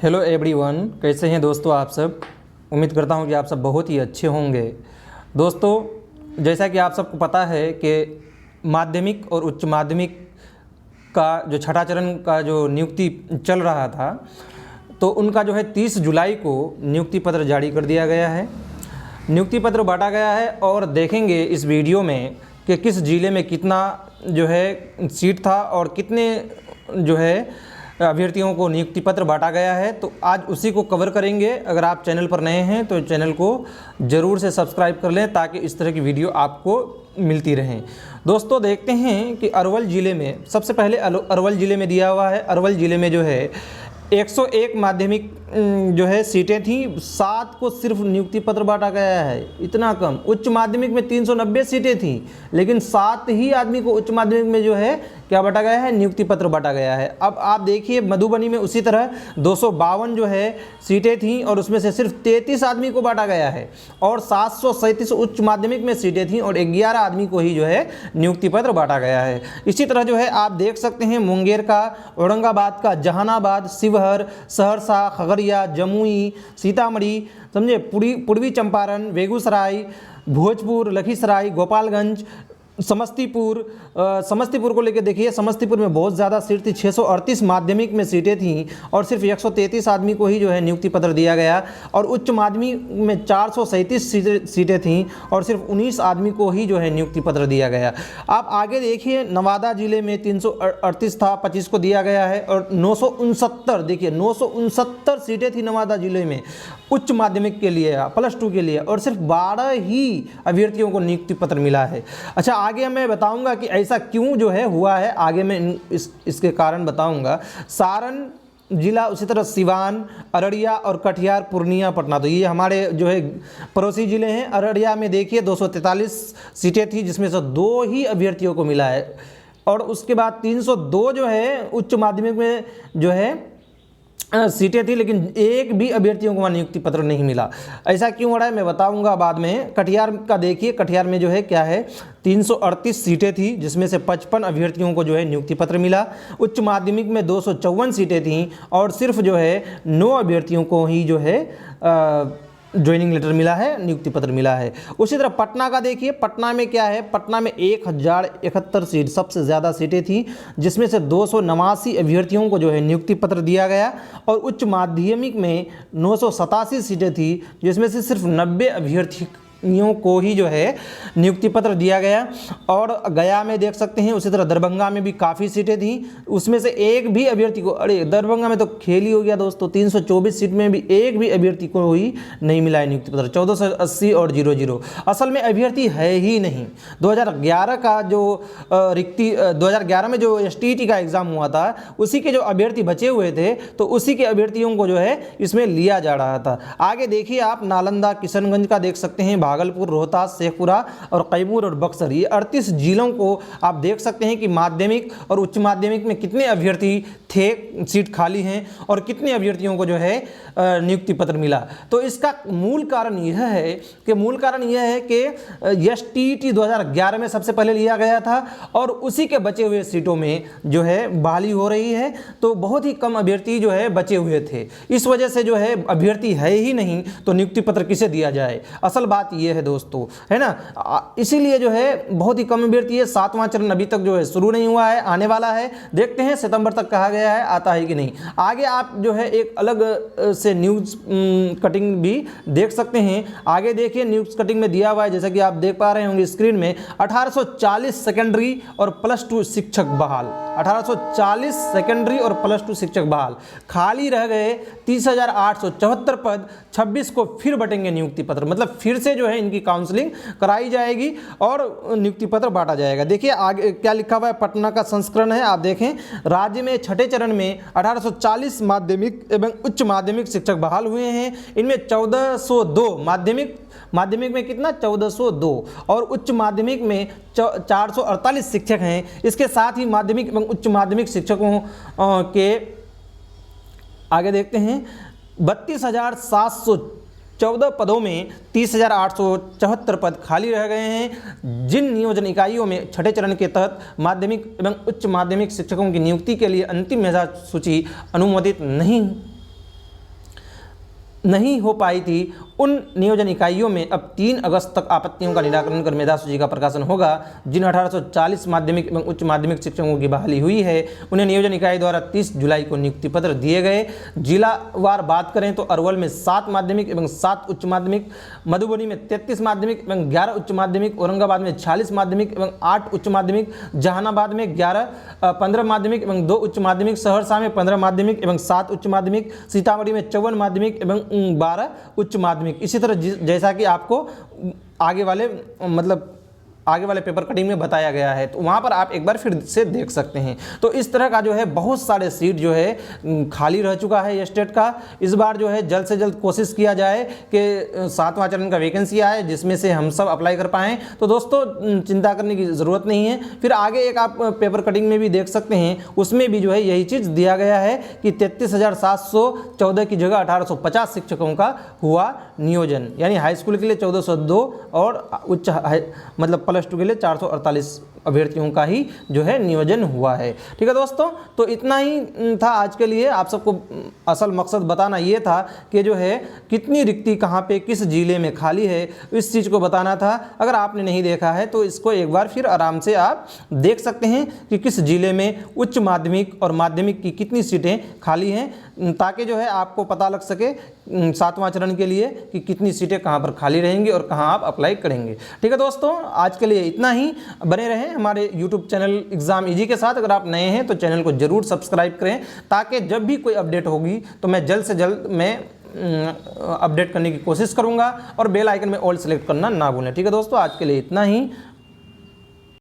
Hello everyone, कैसे हैं दोस्तों आप सब। उम्मीद करता हूं कि आप सब बहुत ही अच्छे होंगे। दोस्तों, जैसा कि आप सबको पता है कि माध्यमिक और उच्च माध्यमिक का जो छठा चरण का जो नियुक्ति चल रहा था, तो उनका जो है 30 जुलाई को नियुक्ति पत्र जारी कर दिया गया है। नियुक्ति पत्र बांटा गया है और देखेंगे इस वीडियो में कि किस ज़िले में कितना जो है सीट था और कितने जो है अभ्यर्थियों को नियुक्ति पत्र बांटा गया है। तो आज उसी को कवर करेंगे। अगर आप चैनल पर नए हैं तो चैनल को ज़रूर से सब्सक्राइब कर लें ताकि इस तरह की वीडियो आपको मिलती रहें। दोस्तों, देखते हैं कि अरवल ज़िले में सबसे पहले अरवल ज़िले में दिया हुआ है। अरवल ज़िले में जो है 101 माध्यमिक जो है सीटें थी, 7 को सिर्फ नियुक्ति पत्र बांटा गया है। इतना कम। उच्च माध्यमिक में 390 सीटें थी, लेकिन 7 ही आदमी को उच्च माध्यमिक में जो है क्या बांटा गया है, नियुक्ति पत्र बांटा गया है। अब आप देखिए मधुबनी में उसी तरह 252 जो है सीटें थी और उसमें से सिर्फ 33 आदमी को बांटा गया है और 737 उच्च माध्यमिक में सीटें थी और 11 आदमी को ही जो है नियुक्ति पत्र बांटा गया है। इसी तरह जो है आप देख सकते हैं मुंगेर का, औरंगाबाद का, जहानाबाद, शिवहर, सहरसा, खगड़िया, जमुई, सीतामढ़ी, समझे, पूर्वी चंपारण, बेगूसराय, भोजपुर, लखीसराय, गोपालगंज, समस्तीपुर को लेकर देखिए, समस्तीपुर में बहुत ज़्यादा सीट थी। 638 माध्यमिक में सीटें थी और सिर्फ 133 आदमी को ही जो है नियुक्ति पत्र दिया गया और उच्च माध्यमिक में 437 सीटें थी और सिर्फ 19 आदमी को ही जो है नियुक्ति पत्र दिया गया। आप आगे देखिए, नवादा जिले में 338 था, 25 को दिया गया है और 969 देखिए 969 सीटें थी नवादा जिले में उच्च माध्यमिक के लिए, +2 के लिए, और सिर्फ 12 ही अभ्यर्थियों को नियुक्ति पत्र मिला है। अच्छा, आगे मैं बताऊंगा कि ऐसा क्यों जो है हुआ है, आगे मैं इसके कारण बताऊंगा। सारण जिला, उसी तरह सिवान, अररिया और कटिहार, पूर्णिया, पटना, तो ये हमारे जो है पड़ोसी ज़िले हैं। अररिया में देखिए 243 सीटें थी जिसमें से 2 ही अभ्यर्थियों को मिला है और उसके बाद 302 जो है उच्च माध्यमिक में जो है सीटें थी, लेकिन एक भी अभ्यर्थियों को वहाँ नियुक्ति पत्र नहीं मिला। ऐसा क्यों हो रहा है मैं बताऊंगा बाद में। कटिहार का देखिए, कटिहार में जो है क्या है 338 सीटें थी जिसमें से 55 अभ्यर्थियों को जो है नियुक्ति पत्र मिला। उच्च माध्यमिक में 254 सीटें थी और सिर्फ जो है 9 अभ्यर्थियों को ही जो है ज्वाइनिंग लेटर मिला है, नियुक्ति पत्र मिला है। उसी तरह पटना का देखिए, पटना में क्या है, पटना में 1071 सीट, सबसे ज़्यादा सीटें थी जिसमें से 289 अभ्यर्थियों को जो है नियुक्ति पत्र दिया गया और उच्च माध्यमिक में 987 सीटें थी जिसमें से सिर्फ 90 अभ्यर्थियों को ही जो है नियुक्ति पत्र दिया गया। और गया में देख सकते हैं, उसी तरह दरभंगा में भी काफ़ी सीटें थी, उसमें से एक भी अभ्यर्थी को, अरे दरभंगा में तो खेल ही हो गया दोस्तों, 324 सीट में भी एक भी अभ्यर्थी को ही नहीं मिला है नियुक्ति पत्र, 1480 और 00। असल में अभ्यर्थी है ही नहीं। 2011 का जो 2011 में जो STET का एग्ज़ाम हुआ था उसी के जो अभ्यर्थी बचे हुए थे तो उसी के अभ्यर्थियों को जो है इसमें लिया जा रहा था। आगे देखिए आप नालंदा, किशनगंज का देख सकते हैं, भागलपुर, रोहतास, शेखपुरा और कैमूर और बक्सर, ये 38 जिलों को आप देख सकते हैं कि माध्यमिक और उच्च माध्यमिक में कितने अभ्यर्थी थे, सीट खाली हैं और कितने अभ्यर्थियों को जो है नियुक्ति पत्र मिला। तो इसका मूल कारण यह है कि STET 2011 में सबसे पहले लिया गया था और उसी के बचे हुए सीटों में जो है बहाली हो रही है, तो बहुत ही कम अभ्यर्थी जो है बचे हुए थे। इस वजह से जो है अभ्यर्थी है ही नहीं तो नियुक्ति पत्र किसे दिया जाए, असल बात ये है दोस्तों, है ना। इसीलिए जो है बहुत ही कम अभ्यर्थी है। 7वां चरण अभी तक जो है शुरू नहीं हुआ है, आने वाला है, देखते हैं सितंबर तक कहा गया है, आता है कि नहीं। आगे आप जो है एक अलग से न्यूज़ कटिंग भी देख सकते हैं। आगे देखिए न्यूज़ कटिंग में दिया हुआ है, जैसा कि आप देख पा रहे होंगे स्क्रीन में, 1840 सेकेंडरी और +2 शिक्षक बहाल, 1840 सेकेंडरी और +2 शिक्षक बहाल, खाली रह गए 30,874 पद, 26 को फिर बटेंगे नियुक्ति पत्र, मतलब फिर से जो है इनकी काउंसलिंग कराई जाएगी और नियुक्ति पत्र बांटा जाएगा। देखिए आगे क्या लिखा हुआ है, पटना का संस्करण है, आप देखें। राज्य में छठे चरण में 1840 माध्यमिक एवं उच्च माध्यमिक शिक्षक बहाल हुए हैं। इनमें 1402 माध्यमिक में कितना, 1402 और उच्च माध्यमिक में 448 शिक्षक हैं। इसके साथ ही माध्यमिक एवं उच्च माध्यमिक शिक्षकों के आगे देखते हैं 32,714 पदों में 30,874 पद खाली रह गए हैं। जिन नियोजन इकाइयों में छठे चरण के तहत माध्यमिक एवं उच्च माध्यमिक शिक्षकों की नियुक्ति के लिए अंतिम मेधा सूची अनुमोदित नहीं नहीं हो पाई थी उन नियोजन इकाइयों में अब 3 अगस्त तक आपत्तियों का निराकरण कर मेधा सूची का प्रकाशन होगा। जिन 1840 माध्यमिक एवं उच्च माध्यमिक शिक्षकों की बहाली हुई है उन्हें नियोजन इकाई द्वारा 30 जुलाई को नियुक्ति पत्र दिए गए। जिलावार बात करें तो अरवल में 7 माध्यमिक एवं 7 उच्च माध्यमिक, मधुबनी में 33 माध्यमिक एवं 11 उच्च माध्यमिक, औरंगाबाद में 46 माध्यमिक एवं 8 उच्च माध्यमिक, जहानाबाद में 15 माध्यमिक एवं 2 उच्च माध्यमिक, सहरसा में 15 माध्यमिक एवं 7 उच्च माध्यमिक, सीतामढ़ी में 54 माध्यमिक एवं 12 उच्च माध्यमिक। इसी तरह जैसा कि आपको आगे वाले पेपर कटिंग में बताया गया है, तो वहाँ पर आप एक बार फिर से देख सकते हैं। तो इस तरह का जो है बहुत सारे सीट जो है खाली रह चुका है स्टेट का। इस बार जो है जल्द से जल्द कोशिश किया जाए कि 7वां चरण का वैकेंसी आए जिसमें से हम सब अप्लाई कर पाएँ। तो दोस्तों चिंता करने की ज़रूरत नहीं है। फिर आगे एक आप पेपर कटिंग में भी देख सकते हैं, उसमें भी जो है यही चीज़ दिया गया है कि 33,714 की जगह 1850 शिक्षकों का हुआ नियोजन, यानी हाई स्कूल के लिए 1402 और उच्च मतलब प्लस 2 के लिए 448 अभ्यर्थियों का ही जो है नियोजन हुआ है। ठीक है दोस्तों, तो इतना ही था आज के लिए। आप सबको असल मकसद बताना ये था कि जो है कितनी रिक्ति कहाँ पे किस जिले में खाली है, इस चीज़ को बताना था। अगर आपने नहीं देखा है तो इसको एक बार फिर आराम से आप देख सकते हैं कि किस जिले में उच्च माध्यमिक और माध्यमिक की कितनी सीटें खाली हैं, ताकि जो है आपको पता लग सके 7वां चरण के लिए कि कितनी सीटें कहाँ पर खाली रहेंगी और कहाँ आप अप्लाई करेंगे। ठीक है दोस्तों, आज के लिए इतना ही। बने रहें हमारे YouTube चैनल एग्ज़ाम इजी के साथ। अगर आप नए हैं तो चैनल को ज़रूर सब्सक्राइब करें, ताकि जब भी कोई अपडेट होगी तो मैं जल्द से जल्द अपडेट करने की कोशिश करूंगा, और बेल आइकन में ऑल सेलेक्ट करना ना भूलें। ठीक है दोस्तों, आज के लिए इतना ही।